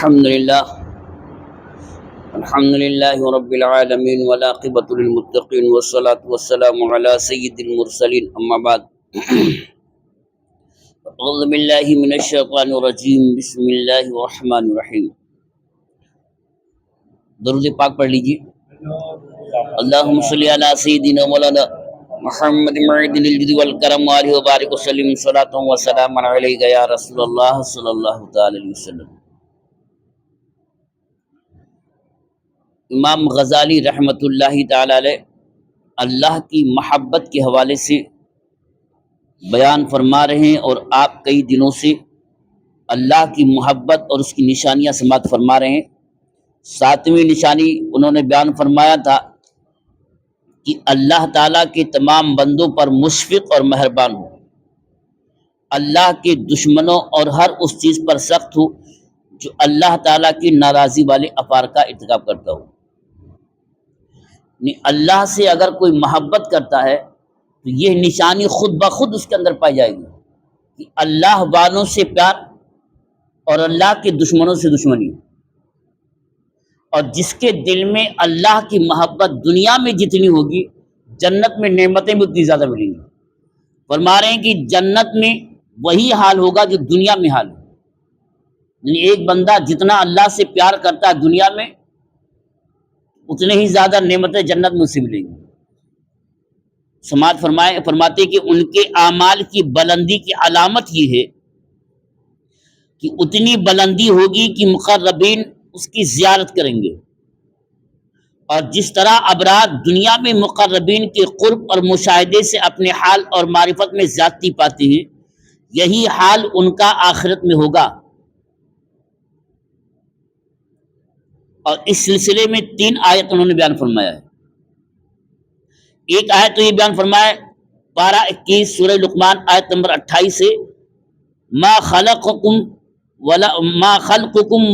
الحمد لله رب العالمين والعاقبة للمتقين والصلاة والسلام على سيد المرسلين أما بعد أعوذ بالله من الشيطان الرجيم بسم الله الرحمن الرحيم. درود پاک پڑھ لیجیے. اللهم صل على سيدنا مولانا محمد معدن الجود والکرم وآلہ وبارک وسلم صلاة وسلام علیک یا رسول اللہ صلی اللہ تعالی علیہ وسلم. امام غزالی رحمۃ اللہ تعالی علیہ اللہ کی محبت کے حوالے سے بیان فرما رہے ہیں، اور آپ کئی دنوں سے اللہ کی محبت اور اس کی نشانیاں سماعت فرما رہے ہیں. 7ویں نشانی انہوں نے بیان فرمایا تھا کہ اللہ تعالیٰ کے تمام بندوں پر مشفق اور مہربان ہو، اللہ کے دشمنوں اور ہر اس چیز پر سخت ہو جو اللہ تعالیٰ کی ناراضی والے افعال کا ارتکاب کرتا ہو. اللہ سے اگر کوئی محبت کرتا ہے تو یہ نشانی خود بخود اس کے اندر پائی جائے گی کہ اللہ والوں سے پیار اور اللہ کے دشمنوں سے دشمنی. اور جس کے دل میں اللہ کی محبت دنیا میں جتنی ہوگی جنت میں نعمتیں بھی اتنی زیادہ ملیں گی. فرما رہے ہیں کہ جنت میں وہی حال ہوگا جو دنیا میں حال ہے. یعنی ایک بندہ جتنا اللہ سے پیار کرتا ہے دنیا میں اتنے ہی زیادہ نعمتیں جنت میں اسے ملیں گی. سماعت فرماتے کہ ان کے اعمال کی بلندی کی علامت یہ ہے کہ اتنی بلندی ہوگی کہ مقربین اس کی زیارت کریں گے. اور جس طرح ابرار دنیا میں مقربین کے قرب اور مشاہدے سے اپنے حال اور معرفت میں زیادتی پاتے ہیں، یہی حال ان کا آخرت میں ہوگا. اور اس سلسلے میں 3 آیت انہوں نے بیان فرمایا ہے. ایک آیت تو یہ بیان فرمایا پارہ 21 سورہ لقمان آیت نمبر 28 سے ما خلقکم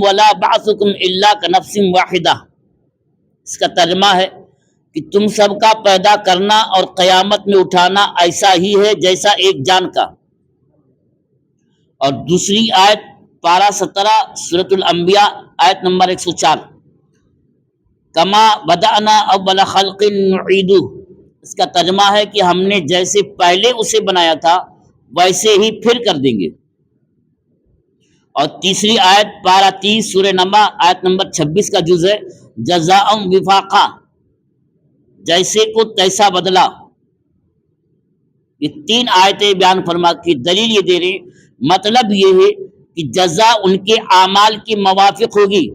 ولا بعثکم الا کنفس واحدہ. اس کا ترجمہ ہے کہ تم سب کا پیدا کرنا اور قیامت میں اٹھانا ایسا ہی ہے جیسا ایک جان کا. اور دوسری آیت پارہ 17 سورۃ الانبیاء آیت نمبر 104 کما بدأنا اول خلق نعیدہ. اس کا ترجمہ ہے کہ ہم نے جیسے پہلے اسے بنایا تھا ویسے ہی پھر کر دیں گے. اور تیسری آیت پارہ 30 سورہ نمل آیت نمبر 26 کا جز ہے جزاء وفاقا، جیسے کو تیسا بدلا. یہ 3 آیتیں بیان فرما کی دلیل یہ دے رہے ہیں. مطلب یہ ہے کہ جزا ان کے اعمال کے موافق ہوگی،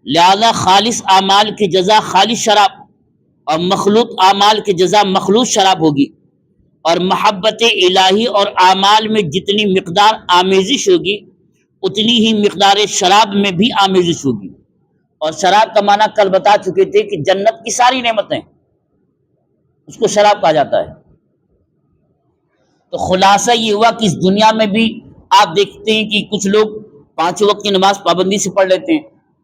لہذا خالص اعمال کی جزا خالص شراب اور مخلوط اعمال کی جزا مخلوط شراب ہوگی. اور محبت الہی اور اعمال میں جتنی مقدار آمیزش ہوگی اتنی ہی مقدار شراب میں بھی آمیزش ہوگی. اور شراب کا معنی کل بتا چکے تھے کہ جنت کی ساری نعمتیں اس کو شراب کہا جاتا ہے. تو خلاصہ یہ ہوا کہ اس دنیا میں بھی آپ دیکھتے ہیں کہ کچھ لوگ 5 وقت کی نماز پابندی سے پڑھ لیتے ہیں،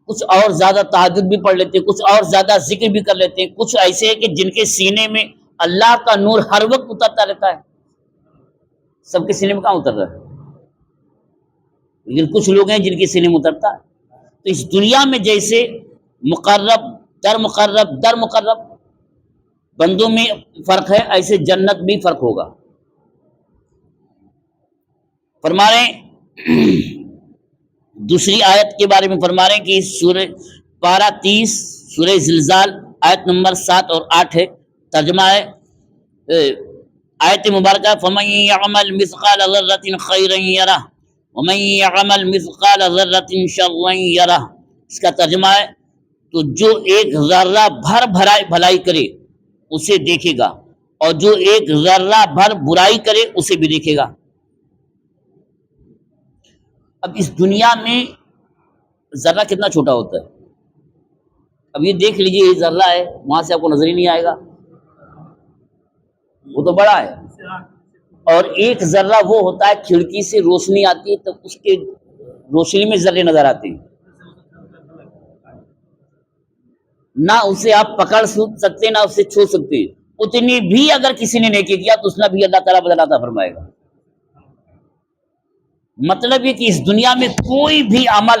کچھ اور زیادہ تہجد بھی پڑھ لیتے ہیں، کچھ اور زیادہ ذکر بھی کر لیتے ہیں، کچھ ایسے ہیں کہ جن کے سینے میں اللہ کا نور ہر وقت اترتا رہتا ہے. سب کے سینے میں کہاں اتر رہا ہے؟ لیکن کچھ لوگ ہیں جن کے سینے میں اترتا ہے. تو اس دنیا میں جیسے مقرب در مقرب بندوں میں فرق ہے، ایسے جنت بھی فرق ہوگا. فرما رہے ہیں دوسری آیت کے بارے میں فرما رہے ہیں کہ سورہ پارہ 30 سورہ زلزال آیت نمبر 7 اور 8 ہے. ترجمہ ہے آیت مبارکہ فَمَن يَعْمَلْ مِثْقَالَ ذَرَّةٍ خَيْرًا يَرَهُ وَمَن يَعْمَلْ مِثْقَالَ ذَرَّةٍ شَرًّا يَرَهُ. اس کا ترجمہ ہے تو جو ایک ذرہ بھر بھلائی کرے اسے دیکھے گا، اور جو ایک ذرہ بھر برائی کرے اسے بھی دیکھے گا. اب اس دنیا میں ذرہ کتنا چھوٹا ہوتا ہے. اب یہ دیکھ لیجئے یہ ذرہ ہے، وہاں سے آپ کو نظر ہی نہیں آئے گا، وہ تو بڑا ہے. اور ایک ذرہ وہ ہوتا ہے کھڑکی سے روشنی آتی ہے تو اس کے روشنی میں ذرے نظر آتے ہیں، نہ اسے آپ پکڑ سکتے نہ اسے چھو سکتے. اتنی بھی اگر کسی نے نیکی کیا تو اس نے بھی اللہ تعالیٰ بدلہ عطا فرمائے گا. مطلب یہ کہ اس دنیا میں کوئی بھی عمل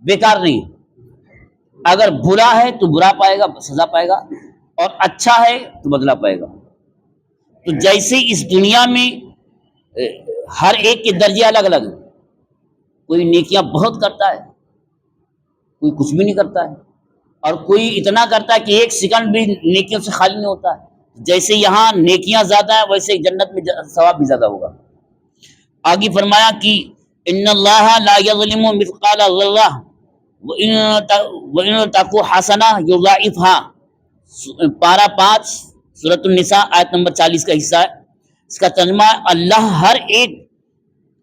بیکار نہیں ہے۔ اگر برا ہے تو برا پائے گا، سزا پائے گا، اور اچھا ہے تو بدلہ پائے گا۔ تو جیسے اس دنیا میں ہر ایک کے درجے الگ الگ ہیں، کوئی نیکیاں بہت کرتا ہے، کوئی کچھ بھی نہیں کرتا ہے، اور کوئی اتنا کرتا ہے کہ ایک سیکنڈ بھی نیکیوں سے خالی نہیں ہوتا ہے۔ جیسے یہاں نیکیاں زیادہ ہیں، ویسے جنت میں ثواب بھی زیادہ ہوگا۔ آگے فرمایا کہ ان اللہ لا یظلم مثقال ذرہ وَإِن تَكُ حَسَنَةً يُضَاعِفْهَا، پارہ 5 سورۃ النساء آیت نمبر 40 کا حصہ ہے۔ اس کا ترجمہ ہے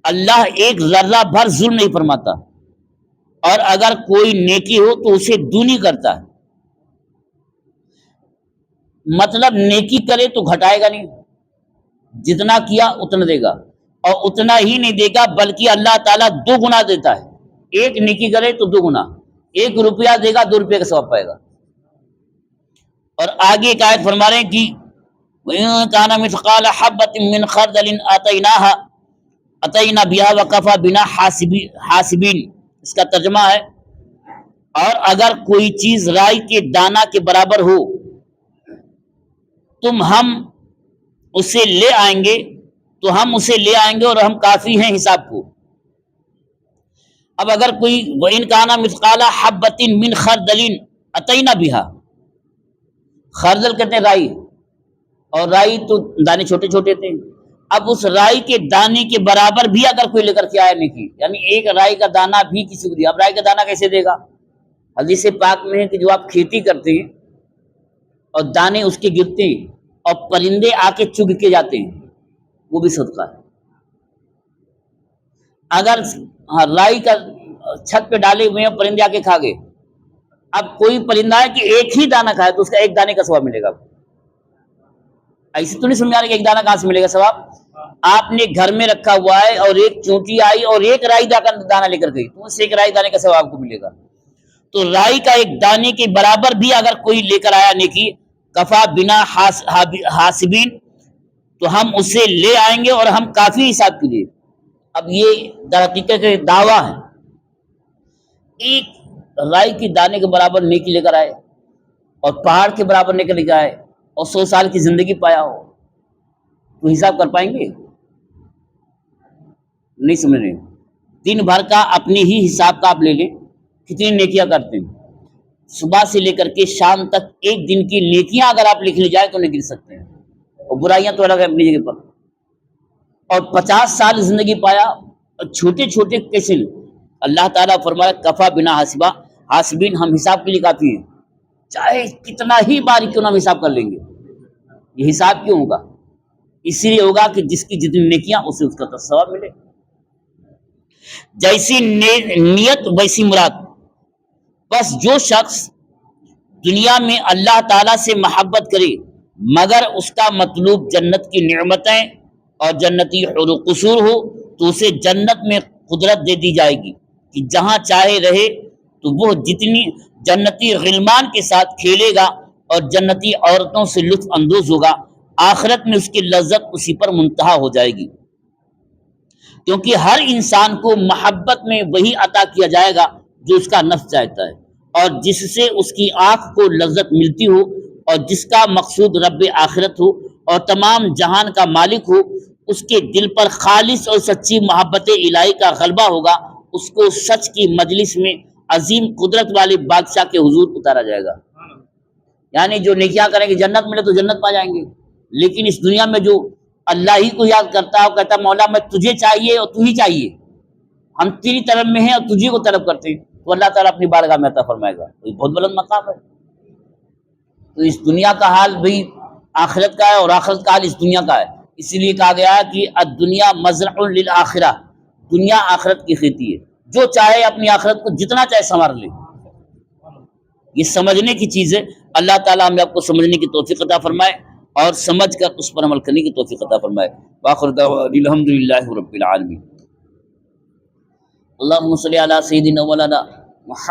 اللہ ایک ذرہ بھر ظلم نہیں فرماتا، اور اگر کوئی نیکی ہو تو اسے دونی کرتا ہے۔ مطلب نیکی کرے تو گھٹائے گا نہیں، جتنا کیا اتنا دے گا، اور اتنا ہی نہیں دے گا بلکہ اللہ تعالیٰ 2 گنا دیتا ہے۔ ایک نیکی کرے تو 2 گنا، 1 روپیہ دے گا 2 روپے کا ثواب پائے گا۔ اور آگے ایک آیت فرما رہے ہیں کہ وَإِن كَانَ مِثْقَالَ حَبَّةٍ مِّنْ خَرْدَلٍ أَتَيْنَا بِهَا وَكَفَىٰ بِنَا حَاسِبِينَ۔ اس کا ترجمہ ہے، اور اگر کوئی چیز رائی کے دانہ کے برابر ہو تم ہم اسے لے آئیں گے، تو ہم اسے لے آئیں گے اور ہم کافی ہیں حساب کو۔ اب اگر کوئی وَإِن كَانَ مِثْقَالَ حَبَّةٍ مِّنْ خَرْدَلٍ أَتَيْنَا بِهَا، خردل کہتے ہیں رائی، اور رائی تو دانے چھوٹے چھوٹے تھے۔ اب اس رائی کے دانے کے برابر بھی اگر کوئی لے کر کے آیا نیکی، یعنی ایک رائی کا دانہ بھی کسی کو دیا، اب رائی کا دانہ کیسے دے گا؟ حدیث پاک میں ہے کہ جو آپ کھیتی کرتے ہیں اور دانے اس کے گرتے ہیں اور پرندے آ کے چگ کے جاتے ہیں، وہ بھی صدقہ ہے۔ اگر رائی کا چھت پہ ڈالے ہوئے ہیں، پرندے آ کے کھا گئے، اب کوئی پرندہ ہے کہ ایک ہی دانہ کھائے تو اس کا 1 دانے کا ثواب ملے گا۔ ایسے تو نہیں سمجھا رہے کہ 1 دانہ کہاں سے ملے گا ثواب؟ آپ نے گھر میں رکھا ہوا ہے اور ایک چونٹی آئی اور 1 رائی دانہ لے کر گئی، تو اس سے 1 رائی دانے کا ثواب کو ملے گا۔ تو رائی کا 1 دانے کے برابر بھی اگر کوئی لے کر آیا نیکی، کفا بنا حاسبین، تو ہم اسے لے آئیں گے اور ہم کافی حساب کے لیے۔ اب یہ در حقیقت دعویٰ ہے، ایک رائی کی دانے کے برابر نیکی لے کر آئے اور پہاڑ کے برابر نکل کے آئے اور 100 سال کی زندگی پایا ہو، تو حساب کر پائیں گے؟ نہیں سمجھ رہے۔ دن بھر کا اپنے ہی حساب کا آپ لے لیں، کتنی نیکیاں کرتے ہیں، صبح سے لے کر کے شام تک 1 دن کی نیکیاں اگر آپ لکھ لی جائے تو نہیں گر سکتے ہیں، اور برائیاں تو الگ ہے اپنی جگہ پر۔ اور 50 سال زندگی پایا اور چھوٹے چھوٹے کیسے لیں؟ اللہ تعالیٰ فرمایا کفا بنا حاسبین، ہم حساب کے لیے کافی ہیں، چاہے کتنا ہی باریک کیوں نہ ہم حساب کر لیں گے۔ یہ حساب کیوں ہوگا؟ اسی لیے ہوگا کہ جس کی جتنی نیکیاں اسے اس کا ثواب ملے۔ جیسی نیت ویسی مراد۔ بس جو شخص دنیا میں اللہ تعالیٰ سے محبت کرے مگر اس کا مطلوب جنت کی نعمتیں اور جنتی حور و قصور ہو، تو اسے جنت میں قدرت دے دی جائے گی کہ جہاں چاہے رہے، تو وہ جتنی جنتی غلمان کے ساتھ کھیلے گا اور جنتی عورتوں سے لطف اندوز ہوگا، آخرت میں اس کی لذت اسی پر منتہا ہو جائے گی۔ کیونکہ ہر انسان کو محبت میں وہی عطا کیا جائے گا جو اس کا نفس چاہتا ہے، اور جس سے اس کی آنکھ کو لذت ملتی ہو، اور جس کا مقصود رب آخرت ہو اور تمام جہان کا مالک ہو، اس کے دل پر خالص اور سچی محبت الہی کا غلبہ ہوگا، اس کو سچ کی مجلس میں عظیم قدرت والے بادشاہ کے حضور اتارا جائے گا۔ یعنی جو نیکیاں کریں گے جنت ملے تو جنت پا جائیں گے، لیکن اس دنیا میں جو اللہ ہی کو یاد کرتا ہے، وہ کہتا ہے مولا میں تجھے چاہیے اور تو ہی چاہیے، ہم تیری طلب میں ہیں اور تجھے کو طلب کرتے ہیں، تو اللہ تعالیٰ اپنی بارگاہ میں عطا فرمائے گا۔ یہ بہت بلند مقام ہے۔ تو اس دنیا کا حال بھی آخرت کا ہے اور آخرت کا حال اس دنیا کا ہے، اسی لیے کہا گیا ہے کہ الدنیا مزرع للآخرہ، دنیا آخرت کی کھیتی ہے، جو چاہے اپنی آخرت کو جتنا چاہے سنوار لے۔ یہ سمجھنے کی چیز ہے۔ اللہ تعالیٰ ہمیں آپ کو سمجھنے کی توفیق عطا فرمائے اور سمجھ کر اس پر عمل کرنے کی توفیق عطا فرمائے۔ وآخر دعوانا الحمدللہ رب العالمین۔ اللہم صلی علی سیدنا مولانا محمد